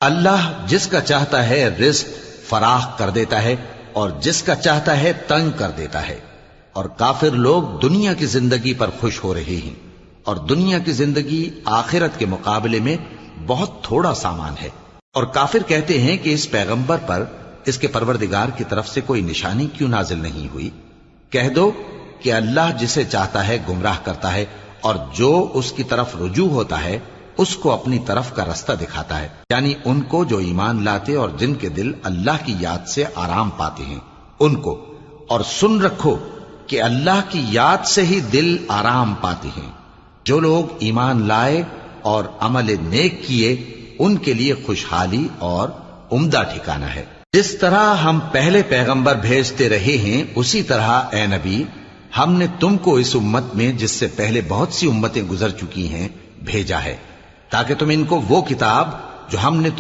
اللہ جس کا چاہتا ہے رزق فراخ کر دیتا ہے اور جس کا چاہتا ہے تنگ کر دیتا ہے، اور کافر لوگ دنیا کی زندگی پر خوش ہو رہے ہیں، اور دنیا کی زندگی آخرت کے مقابلے میں بہت تھوڑا سامان ہے۔ اور کافر کہتے ہیں کہ اس پیغمبر پر اس کے پروردگار کی طرف سے کوئی نشانی کیوں نازل نہیں ہوئی؟ کہہ دو کہ اللہ جسے چاہتا ہے گمراہ کرتا ہے، اور جو اس کی طرف رجوع ہوتا ہے اس کو اپنی طرف کا رستہ دکھاتا ہے، یعنی ان کو جو ایمان لاتے اور جن کے دل اللہ کی یاد سے آرام پاتے ہیں ان کو۔ اور سن رکھو کہ اللہ کی یاد سے ہی دل آرام پاتے ہیں۔ جو لوگ ایمان لائے اور عمل نیک کیے ان کے لیے خوشحالی اور عمدہ ٹھکانہ ہے۔ جس طرح ہم پہلے پیغمبر بھیجتے رہے ہیں اسی طرح اے نبی ہم نے تم کو اس امت میں جس سے پہلے بہت سی امتیں گزر چکی ہیں بھیجا ہے، تاکہ تم ان کو وہ کتاب جو ہم نے